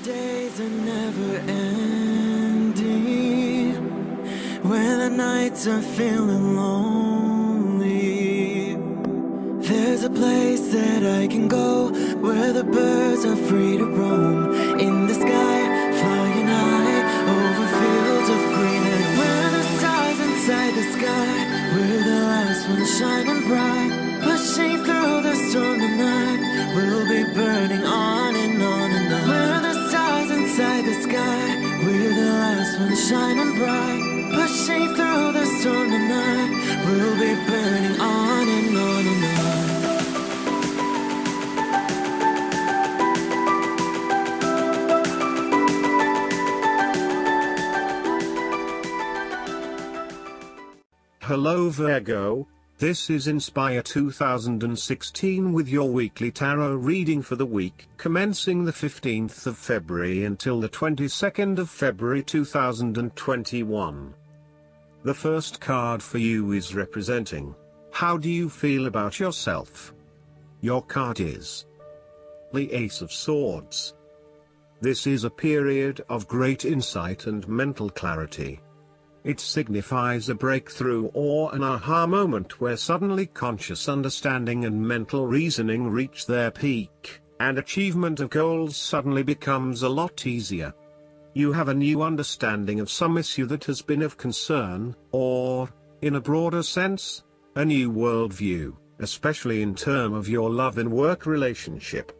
days are never ending, when the nights are feeling lonely. There's a place that I can go, where the birds are free to roam, in the sky, flying high, over fields of green. And where the stars inside the sky, we're the last ones shining bright, pushing through the storm tonight. We'll be burning on and on and on. We're the stars inside the sky, we're the last ones shining bright, pushing through the storm tonight. We'll be burning on and on and on. Hello Virgo, this is Inspire 2016 with your weekly tarot reading for the week commencing the 15th of February until the 22nd of February 2021. The first card for you is representing, how do you feel about yourself? Your card is the Ace of Swords. This is a period of great insight and mental clarity. It signifies a breakthrough or an aha moment where suddenly conscious understanding and mental reasoning reach their peak, and achievement of goals suddenly becomes a lot easier. You have a new understanding of some issue that has been of concern, or, in a broader sense, a new worldview, especially in terms of your love and work relationship.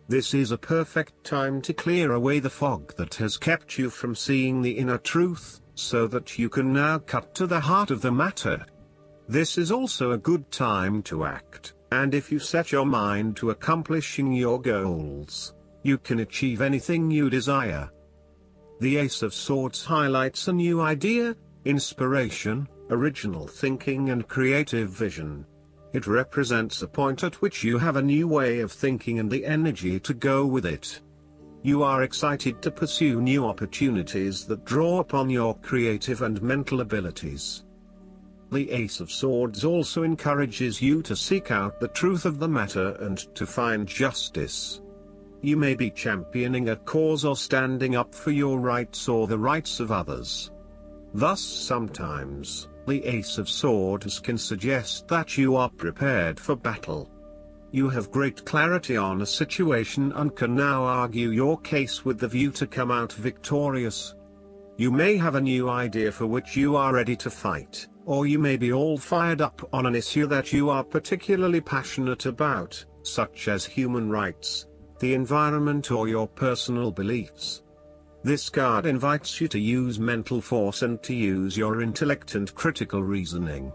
This is a perfect time to clear away the fog that has kept you from seeing the inner truth, so that you can now cut to the heart of the matter. This is also a good time to act, and if you set your mind to accomplishing your goals, you can achieve anything you desire. The Ace of Swords highlights a new idea, inspiration, original thinking and creative vision. It represents a point at which you have a new way of thinking and the energy to go with it. You are excited to pursue new opportunities that draw upon your creative and mental abilities. The Ace of Swords also encourages you to seek out the truth of the matter and to find justice. You may be championing a cause or standing up for your rights or the rights of others. Thus sometimes, the Ace of Swords can suggest that you are prepared for battle. You have great clarity on a situation and can now argue your case with the view to come out victorious. You may have a new idea for which you are ready to fight, or you may be all fired up on an issue that you are particularly passionate about, such as human rights, the environment or your personal beliefs. This card invites you to use mental force and to use your intellect and critical reasoning.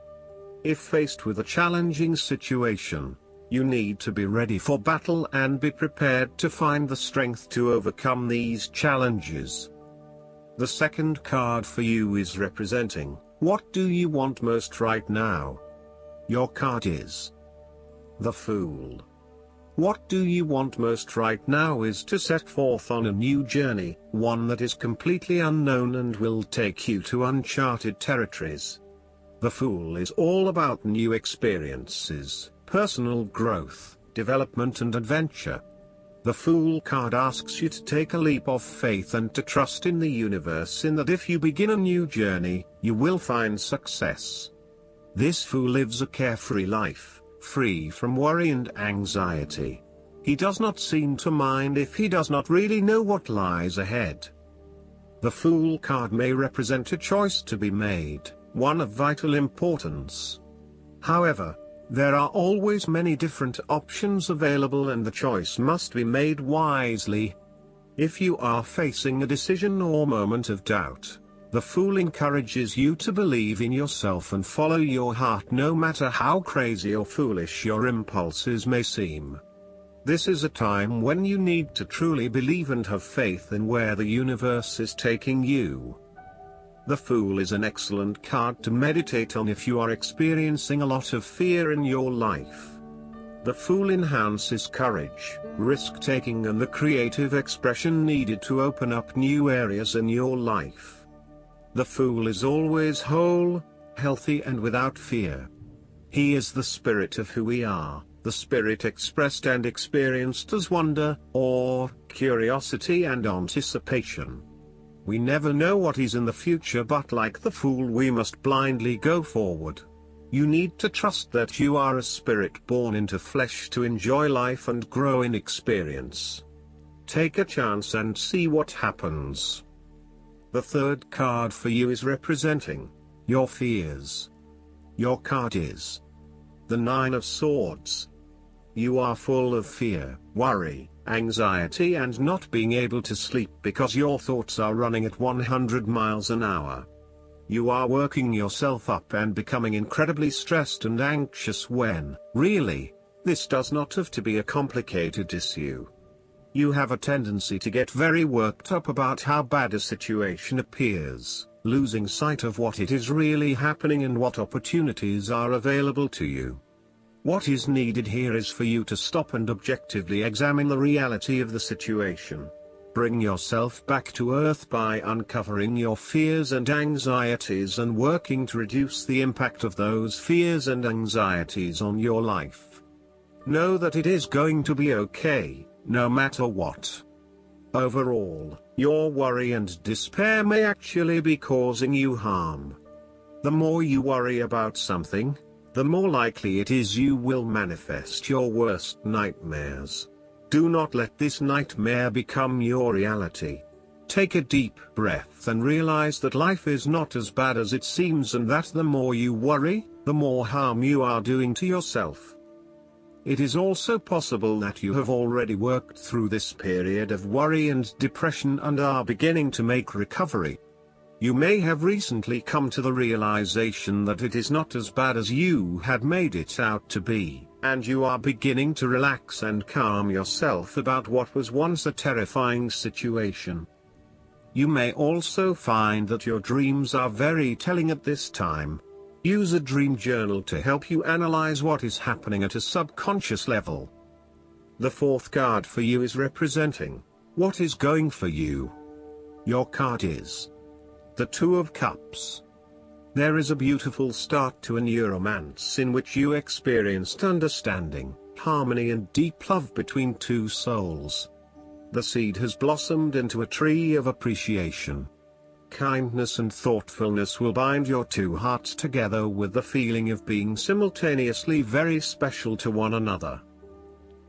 If faced with a challenging situation, you need to be ready for battle and be prepared to find the strength to overcome these challenges. The second card for you is representing, what do you want most right now? Your card is the Fool. What do you want most right now is to set forth on a new journey, one that is completely unknown and will take you to uncharted territories. The Fool is all about new experiences, personal growth, development and adventure. The Fool card asks you to take a leap of faith and to trust in the universe in that if you begin a new journey, you will find success. This Fool lives a carefree life, free from worry and anxiety. He does not seem to mind if he does not really know what lies ahead. The Fool card may represent a choice to be made, one of vital importance. However, there are always many different options available and the choice must be made wisely. If you are facing a decision or moment of doubt, the Fool encourages you to believe in yourself and follow your heart no matter how crazy or foolish your impulses may seem. This is a time when you need to truly believe and have faith in where the universe is taking you. The Fool is an excellent card to meditate on if you are experiencing a lot of fear in your life. The Fool enhances courage, risk-taking and the creative expression needed to open up new areas in your life. The Fool is always whole, healthy and without fear. He is the spirit of who we are, the spirit expressed and experienced as wonder, awe, curiosity and anticipation. We never know what is in the future, but like the fool we must blindly go forward. You need to trust that you are a spirit born into flesh to enjoy life and grow in experience. Take a chance and see what happens. The third card for you is representing your fears. Your card is the Nine of Swords. You are full of fear, worry, anxiety and not being able to sleep because your thoughts are running at 100 miles an hour. You are working yourself up and becoming incredibly stressed and anxious when, really, this does not have to be a complicated issue. You have a tendency to get very worked up about how bad a situation appears, losing sight of what it is really happening and what opportunities are available to you. What is needed here is for you to stop and objectively examine the reality of the situation. Bring yourself back to earth by uncovering your fears and anxieties and working to reduce the impact of those fears and anxieties on your life. Know that it is going to be okay, no matter what. Overall, your worry and despair may actually be causing you harm. The more you worry about something, the more likely it is you will manifest your worst nightmares. Do not let this nightmare become your reality. Take a deep breath and realize that life is not as bad as it seems and that the more you worry, the more harm you are doing to yourself. It is also possible that you have already worked through this period of worry and depression and are beginning to make recovery. You may have recently come to the realization that it is not as bad as you had made it out to be, and you are beginning to relax and calm yourself about what was once a terrifying situation. You may also find that your dreams are very telling at this time. Use a dream journal to help you analyze what is happening at a subconscious level. The fourth card for you is representing what is going for you. Your card is the Two of Cups. There is a beautiful start to a new romance in which you experienced understanding, harmony and deep love between two souls. The seed has blossomed into a tree of appreciation. Kindness and thoughtfulness will bind your two hearts together with the feeling of being simultaneously very special to one another.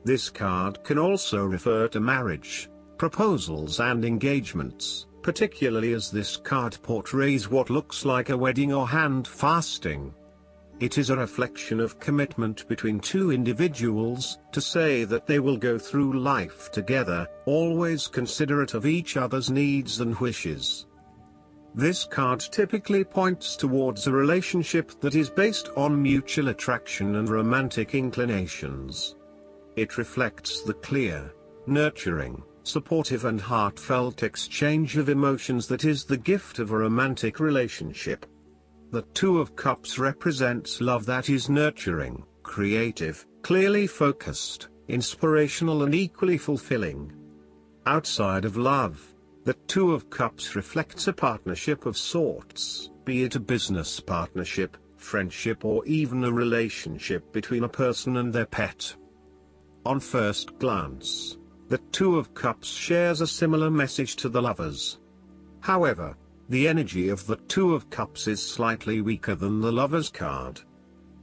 This card can also refer to marriage, proposals and engagements, particularly as this card portrays what looks like a wedding or hand fasting. It is a reflection of commitment between two individuals, to say that they will go through life together, always considerate of each other's needs and wishes. This card typically points towards a relationship that is based on mutual attraction and romantic inclinations. It reflects the clear, nurturing, supportive and heartfelt exchange of emotions that is the gift of a romantic relationship. The Two of Cups represents love that is nurturing, creative, clearly focused, inspirational and equally fulfilling. Outside of love, the Two of Cups reflects a partnership of sorts, be it a business partnership, friendship or even a relationship between a person and their pet. On first glance, the Two of Cups shares a similar message to the Lovers. However, the energy of the Two of Cups is slightly weaker than the Lovers card.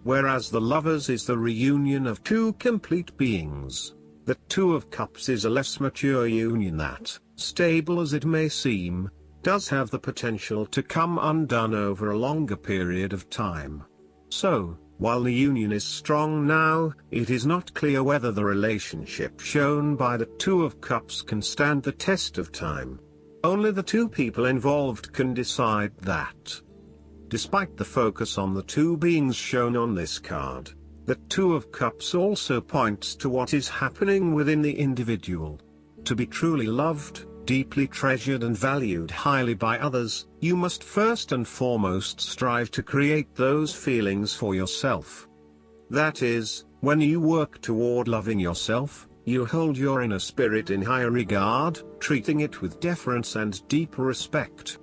Whereas the Lovers is the reunion of two complete beings, the Two of Cups is a less mature union that, stable as it may seem, does have the potential to come undone over a longer period of time. So, while the union is strong now, it is not clear whether the relationship shown by the Two of Cups can stand the test of time. Only the two people involved can decide that. Despite the focus on the two beings shown on this card, the Two of Cups also points to what is happening within the individual. To be truly loved, deeply treasured and valued highly by others, you must first and foremost strive to create those feelings for yourself. That is, when you work toward loving yourself, you hold your inner spirit in higher regard, treating it with deference and deep respect.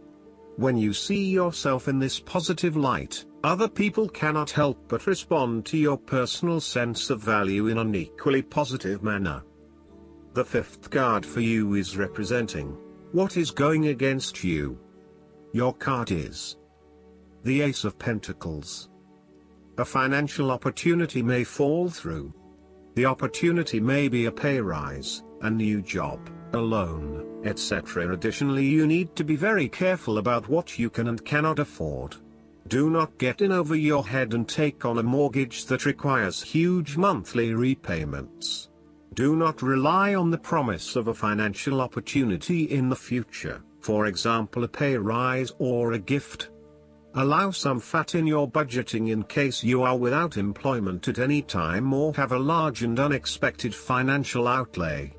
When you see yourself in this positive light, other people cannot help but respond to your personal sense of value in an equally positive manner. The fifth card for you is representing what is going against you. Your card is the Ace of Pentacles. A financial opportunity may fall through. The opportunity may be a pay rise, a new job, a loan, etc. Additionally, you need to be very careful about what you can and cannot afford. Do not get in over your head and take on a mortgage that requires huge monthly repayments. Do not rely on the promise of a financial opportunity in the future, for example a pay rise or a gift. Allow some fat in your budgeting in case you are without employment at any time or have a large and unexpected financial outlay.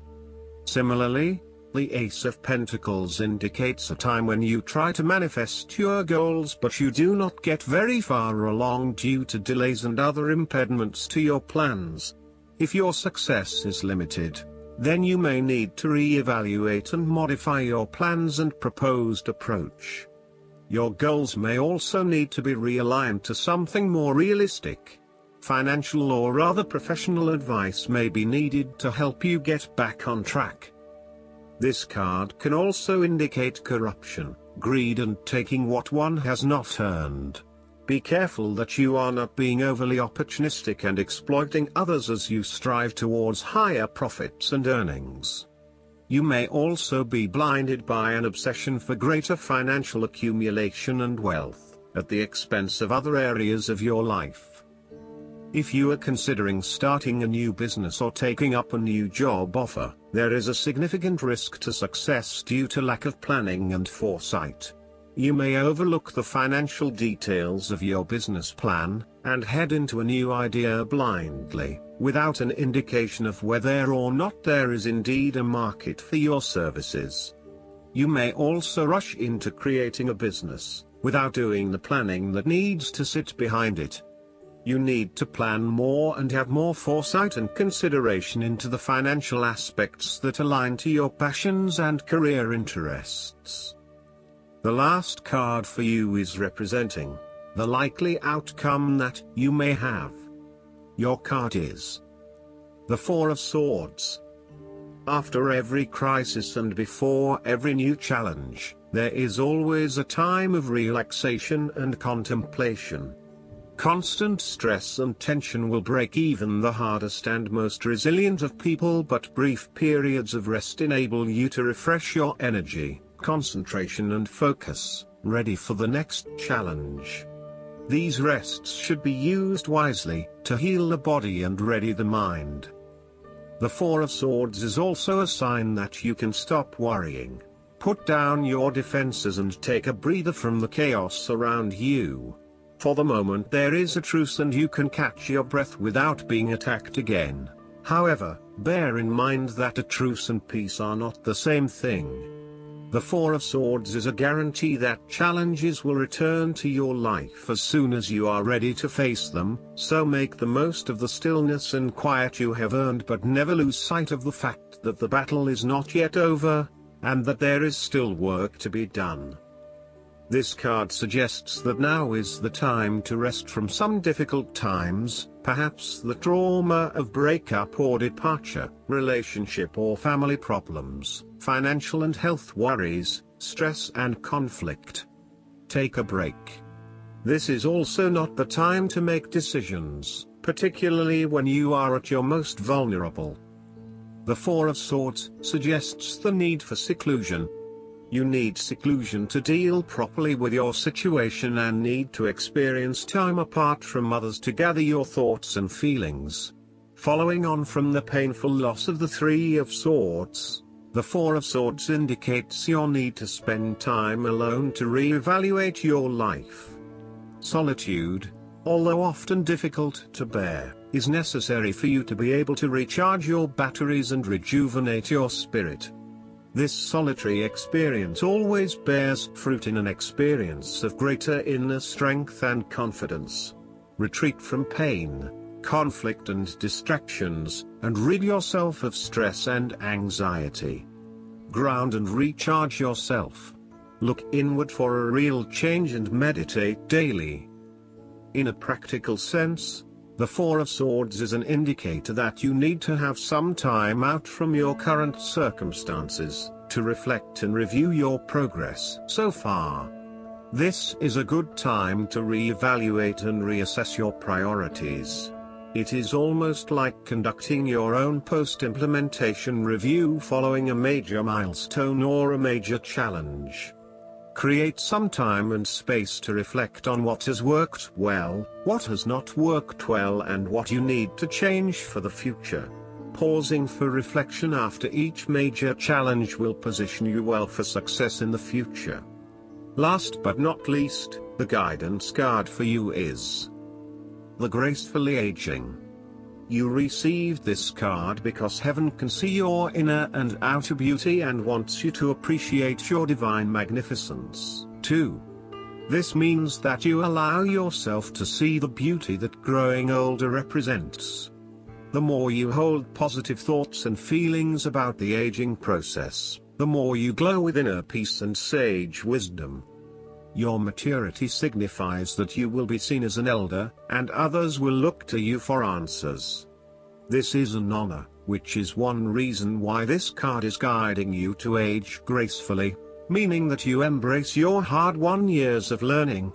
Similarly, the Ace of Pentacles indicates a time when you try to manifest your goals but you do not get very far along due to delays and other impediments to your plans. If your success is limited, then you may need to re-evaluate and modify your plans and proposed approach. Your goals may also need to be realigned to something more realistic. Financial or other professional advice may be needed to help you get back on track. This card can also indicate corruption, greed and taking what one has not earned. Be careful that you are not being overly opportunistic and exploiting others as you strive towards higher profits and earnings. You may also be blinded by an obsession for greater financial accumulation and wealth, at the expense of other areas of your life. If you are considering starting a new business or taking up a new job offer, there is a significant risk to success due to lack of planning and foresight. You may overlook the financial details of your business plan, and head into a new idea blindly, without an indication of whether or not there is indeed a market for your services. You may also rush into creating a business, without doing the planning that needs to sit behind it. You need to plan more and have more foresight and consideration into the financial aspects that align to your passions and career interests. The last card for you is representing the likely outcome that you may have. Your card is the Four of Swords. After every crisis and before every new challenge, there is always a time of relaxation and contemplation. Constant stress and tension will break even the hardest and most resilient of people, but brief periods of rest enable you to refresh your energy, concentration and focus, ready for the next challenge. These rests should be used wisely, to heal the body and ready the mind. The Four of Swords is also a sign that you can stop worrying, put down your defenses and take a breather from the chaos around you. For the moment there is a truce and you can catch your breath without being attacked again. However, bear in mind that a truce and peace are not the same thing. The Four of Swords is a guarantee that challenges will return to your life as soon as you are ready to face them, so make the most of the stillness and quiet you have earned, but never lose sight of the fact that the battle is not yet over, and that there is still work to be done. This card suggests that now is the time to rest from some difficult times, perhaps the trauma of breakup or departure, relationship or family problems, financial and health worries, stress and conflict. Take a break. This is also not the time to make decisions, particularly when you are at your most vulnerable. The Four of Swords suggests the need for seclusion. You need seclusion to deal properly with your situation and need to experience time apart from others to gather your thoughts and feelings. Following on from the painful loss of the Three of Swords, the Four of Swords indicates your need to spend time alone to re-evaluate your life. Solitude, although often difficult to bear, is necessary for you to be able to recharge your batteries and rejuvenate your spirit. This solitary experience always bears fruit in an experience of greater inner strength and confidence. Retreat from pain, conflict and distractions, and rid yourself of stress and anxiety. Ground and recharge yourself. Look inward for a real change and meditate daily. In a practical sense, the Four of Swords is an indicator that you need to have some time out from your current circumstances, to reflect and review your progress so far. This is a good time to re-evaluate and reassess your priorities. It is almost like conducting your own post-implementation review following a major milestone or a major challenge. Create some time and space to reflect on what has worked well, what has not worked well, and what you need to change for the future. Pausing for reflection after each major challenge will position you well for success in the future. Last but not least, the guidance card for you is the Gracefully Aging. You received this card because heaven can see your inner and outer beauty and wants you to appreciate your divine magnificence, too. This means that you allow yourself to see the beauty that growing older represents. The more you hold positive thoughts and feelings about the aging process, the more you glow with inner peace and sage wisdom. Your maturity signifies that you will be seen as an elder, and others will look to you for answers. This is an honor, which is one reason why this card is guiding you to age gracefully, meaning that you embrace your hard-won years of learning.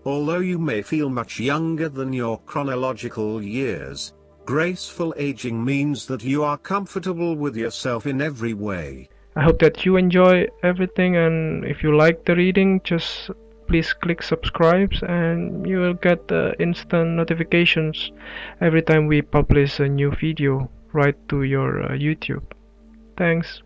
Although you may feel much younger than your chronological years, graceful aging means that you are comfortable with yourself in every way. I hope that you enjoy everything, and if you like the reading, just please click subscribe and you will get instant notifications every time we publish a new video right to your YouTube. Thanks.